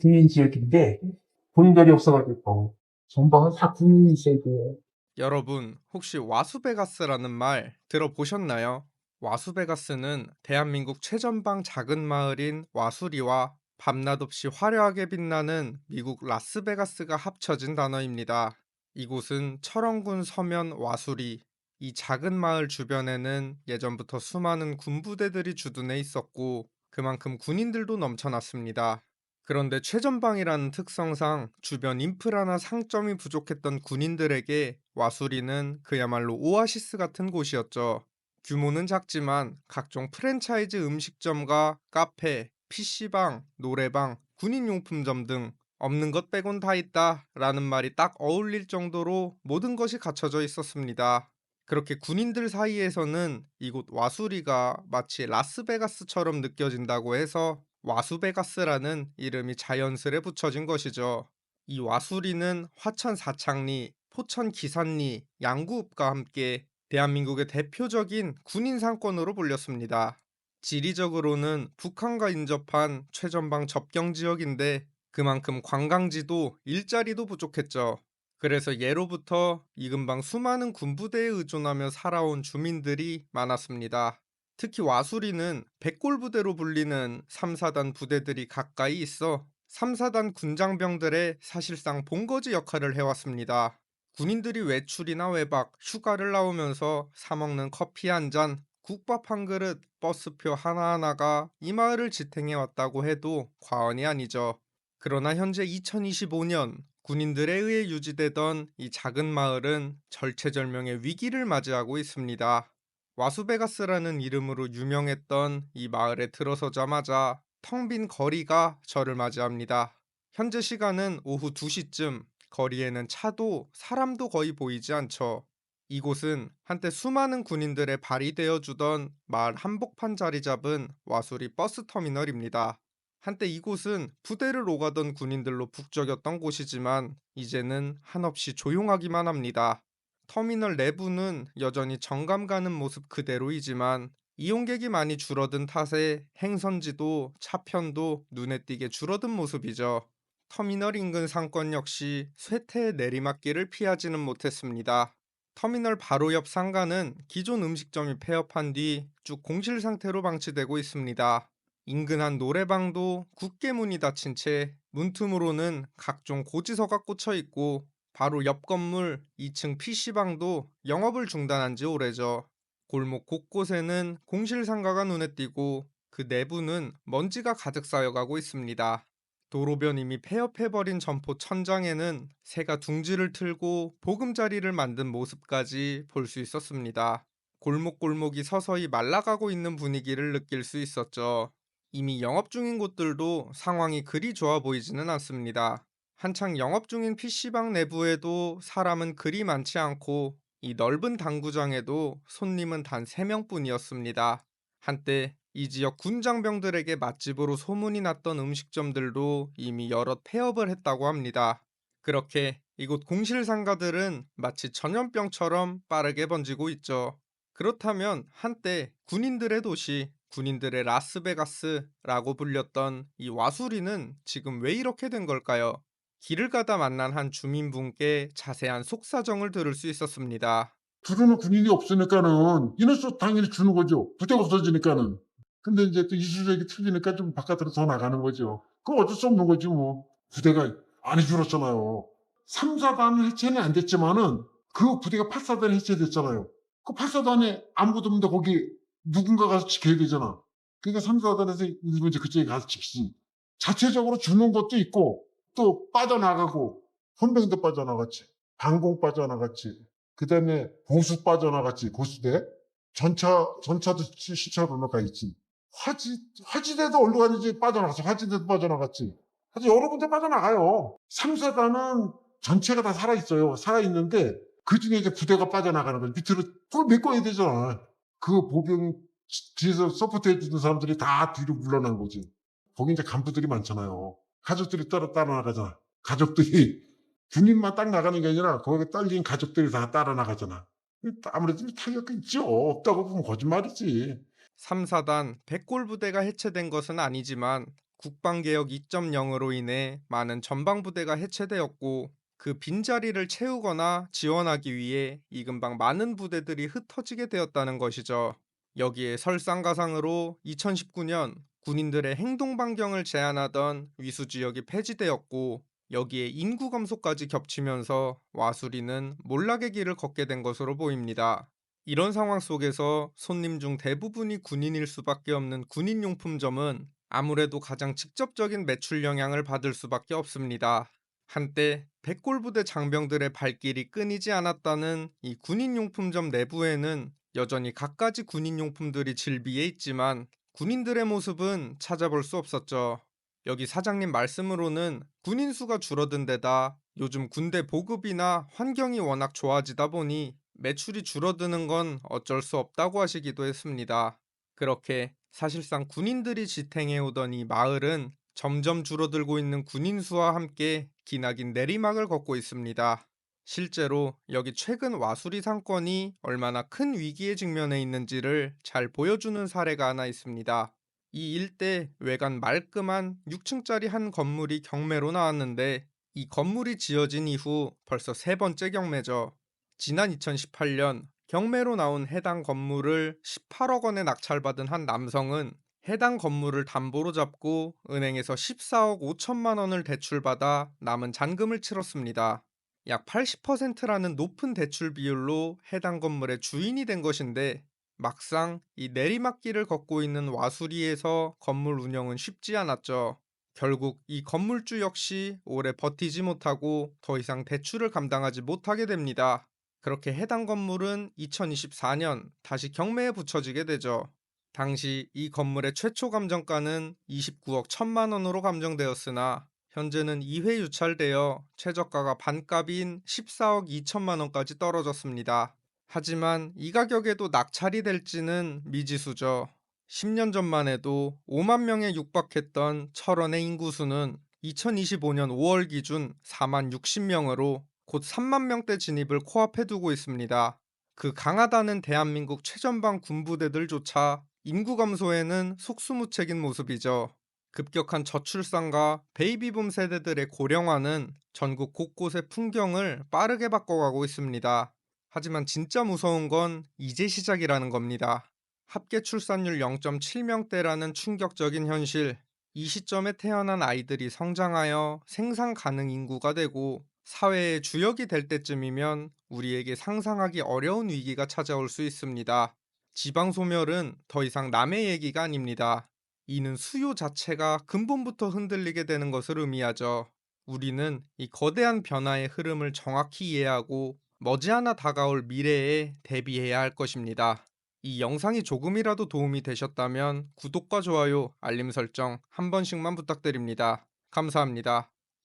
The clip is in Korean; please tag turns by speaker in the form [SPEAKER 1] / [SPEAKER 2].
[SPEAKER 1] 군인 지역인데 본del이 없어가지고 전방은 다 군인 지역이에요.
[SPEAKER 2] 여러분, 혹시 와수베가스라는 말 들어보셨나요? 와수베가스는 대한민국 최전방 작은 마을인 와수리와 밤낮 없이 화려하게 빛나는 미국 라스베가스가 합쳐진 단어입니다. 이곳은 철원군 서면 와수리, 이 작은 마을 주변에는 예전부터 수많은 군부대들이 주둔해 있었고 그만큼 군인들도 넘쳐났습니다. 그런데 최전방이라는 특성상 주변 인프라나 상점이 부족했던 군인들에게 와수리는 그야말로 오아시스 같은 곳이었죠. 규모는 작지만 각종 프랜차이즈 음식점과 카페, PC방, 노래방, 군인용품점 등 없는 것 빼곤 다 있다 라는 말이 딱 어울릴 정도로 모든 것이 갖춰져 있었습니다. 그렇게 군인들 사이에서는 이곳 와수리가 마치 라스베가스처럼 느껴진다고 해서 와수베가스라는 이름이 자연스레 붙여진 것이죠. 이 와수리는 화천 사창리, 포천 기산리, 양구읍과 함께 대한민국의 대표적인 군인 상권으로 불렸습니다. 지리적으로는 북한과 인접한 최전방 접경 지역인데 그만큼 관광지도 일자리도 부족했죠. 그래서 예로부터 이 근방 수많은 군부대에 의존하며 살아온 주민들이 많았습니다. 특히 와수리는 백골부대로 불리는 3, 4단 부대들이 가까이 있어 3, 4단 군장병들의 사실상 본거지 역할을 해왔습니다. 군인들이 외출이나 외박, 휴가를 나오면서 사먹는 커피 한 잔, 국밥 한 그릇, 버스표 하나하나가 이 마을을 지탱해왔다고 해도 과언이 아니죠. 그러나 현재 2025년 군인들에 의해 유지되던 이 작은 마을은 절체절명의 위기를 맞이하고 있습니다. 와수베가스라는 이름으로 유명했던 이 마을에 들어서자마자 텅 빈 거리가 저를 맞이합니다. 현재 시간은 오후 2시쯤, 거리에는 차도 사람도 거의 보이지 않죠. 이곳은 한때 수많은 군인들의 발이 되어주던 마을 한복판 자리 잡은 와수리 버스터미널입니다. 한때 이곳은 부대를 오가던 군인들로 북적였던 곳이지만 이제는 한없이 조용하기만 합니다. 터미널 내부는 여전히 정감 가는 모습 그대로이지만 이용객이 많이 줄어든 탓에 행선지도 차편도 눈에 띄게 줄어든 모습이죠. 터미널 인근 상권 역시 쇠퇴의 내리막길을 피하지는 못했습니다. 터미널 바로 옆 상가는 기존 음식점이 폐업한 뒤 쭉 공실 상태로 방치되고 있습니다. 인근 한 노래방도 굳게 문이 닫힌 채 문틈으로는 각종 고지서가 꽂혀 있고 바로 옆 건물 2층 PC방도 영업을 중단한 지 오래죠. 골목 곳곳에는 공실 상가가 눈에 띄고 그 내부는 먼지가 가득 쌓여가고 있습니다. 도로변 이미 폐업해버린 점포 천장에는 새가 둥지를 틀고 보금자리를 만든 모습까지 볼 수 있었습니다. 골목골목이 서서히 말라가고 있는 분위기를 느낄 수 있었죠. 이미 영업 중인 곳들도 상황이 그리 좋아 보이지는 않습니다. 한창 영업 중인 PC방 내부에도 사람은 그리 많지 않고 이 넓은 당구장에도 손님은 단 3명뿐이었습니다. 한때 이 지역 군장병들에게 맛집으로 소문이 났던 음식점들도 이미 여럿 폐업을 했다고 합니다. 그렇게 이곳 공실상가들은 마치 전염병처럼 빠르게 번지고 있죠. 그렇다면 한때 군인들의 도시, 군인들의 라스베가스라고 불렸던 이 와수리는 지금 왜 이렇게 된 걸까요? 길을 가다 만난 한 주민분께 자세한 속사정을 들을 수 있었습니다.
[SPEAKER 1] 부르는 군인이 없으니까는 인원수 당연히 주는 거죠. 부대가 없어지니까는. 근데 이제 또 이수적이 틀리니까 좀 바깥으로 더 나가는 거죠. 그거 어쩔 수 없는 거지 뭐. 부대가 많이 줄었잖아요. 3, 4단 해체는 안 됐지만은 그 부대가 8사단 해체됐잖아요. 그 8사단에 아무것도 없는데 거기 누군가 가서 지켜야 되잖아. 그러니까 3, 4단에서 일부 이제 그쪽에 가서 지키지. 자체적으로 주는 것도 있고 또 빠져나가고 헌병도 빠져나갔지. 방공 빠져나갔지. 그 다음에 보수 빠져나갔지, 고수대. 전차도 시차로 가 있지. 화지대도 얼로 가는지 빠져나갔어. 화지대도 빠져나갔지. 하여튼 여러 군데 빠져나가요. 3, 4단은 전체가 다 살아있어요. 살아있는데 그 중에 이제 부대가 빠져나가는 거지. 밑으로 그걸 메꿔야 되잖아. 그 보병 뒤에서 서포트 해주는 사람들이 다 뒤로 물러난 거지. 거기 이제 간부들이 많잖아요. 가족들이 따라 나가잖아. 가족들이 군인만 딱 나가는 게 아니라 거기에 딸린 가족들이 다 따라 나가잖아. 아무래도 타격이 있죠. 없다고 보면 거짓말이지.
[SPEAKER 2] 3, 4단 백골 부대가 해체된 것은 아니지만 국방개혁 2.0으로 인해 많은 전방부대가 해체되었고 그 빈자리를 채우거나 지원하기 위해 이 근방 많은 부대들이 흩어지게 되었다는 것이죠. 여기에 설상가상으로 2019년 군인들의 행동 반경을 제한하던 위수지역이 폐지되었고 여기에 인구 감소까지 겹치면서 와수리는 몰락의 길을 걷게 된 것으로 보입니다. 이런 상황 속에서 손님 중 대부분이 군인일 수밖에 없는 군인용품점은 아무래도 가장 직접적인 매출 영향을 받을 수밖에 없습니다. 한때 백골부대 장병들의 발길이 끊이지 않았다는 이 군인용품점 내부에는 여전히 갖가지 군인용품들이 질비해 있지만 군인들의 모습은 찾아볼 수 없었죠. 여기 사장님 말씀으로는 군인 수가 줄어든 데다 요즘 군대 보급이나 환경이 워낙 좋아지다 보니 매출이 줄어드는 건 어쩔 수 없다고 하시기도 했습니다. 그렇게 사실상 군인들이 지탱해오던 이 마을은 점점 줄어들고 있는 군인 수와 함께 기나긴 내리막을 걷고 있습니다. 실제로 여기 최근 와수리 상권이 얼마나 큰 위기에 직면해 있는지를 잘 보여주는 사례가 하나 있습니다. 이 일대 외관 말끔한 6층짜리 한 건물이 경매로 나왔는데 이 건물이 지어진 이후 벌써 세 번째 경매죠. 지난 2018년 경매로 나온 해당 건물을 18억 원에 낙찰받은 한 남성은 해당 건물을 담보로 잡고 은행에서 14억 5천만 원을 대출받아 남은 잔금을 치렀습니다. 약 80%라는 높은 대출 비율로 해당 건물의 주인이 된 것인데 막상 이 내리막길을 걷고 있는 와수리에서 건물 운영은 쉽지 않았죠. 결국 이 건물주 역시 오래 버티지 못하고 더 이상 대출을 감당하지 못하게 됩니다. 그렇게 해당 건물은 2024년 다시 경매에 붙여지게 되죠. 당시 이 건물의 최초 감정가는 29억 1천만 원으로 감정되었으나 현재는 2회 유찰되어 최저가가 반값인 14억 2천만 원까지 떨어졌습니다. 하지만 이 가격에도 낙찰이 될지는 미지수죠. 10년 전만 해도 5만 명에 육박했던 철원의 인구수는 2025년 5월 기준 4만 60명으로 곧 3만 명대 진입을 코앞에 두고 있습니다. 그 강하다는 대한민국 최전방 군부대들조차 인구 감소에는 속수무책인 모습이죠. 급격한 저출산과 베이비붐 세대들의 고령화는 전국 곳곳의 풍경을 빠르게 바꿔가고 있습니다. 하지만 진짜 무서운 건 이제 시작이라는 겁니다. 합계 출산율 0.7명대라는 충격적인 현실, 이 시점에 태어난 아이들이 성장하여 생산 가능 인구가 되고 사회의 주역이 될 때쯤이면 우리에게 상상하기 어려운 위기가 찾아올 수 있습니다. 지방 소멸은 더 이상 남의 얘기가 아닙니다. 이는 수요 자체가 근본부터 흔들리게 되는 것을 의미하죠. 우리는 이 거대한 변화의 흐름을 정확히 이해하고 머지않아 다가올 미래에 대비해야 할 것입니다. 이 영상이 조금이라도 도움이 되셨다면 구독과 좋아요, 알림 설정 한 번씩만 부탁드립니다. 감사합니다.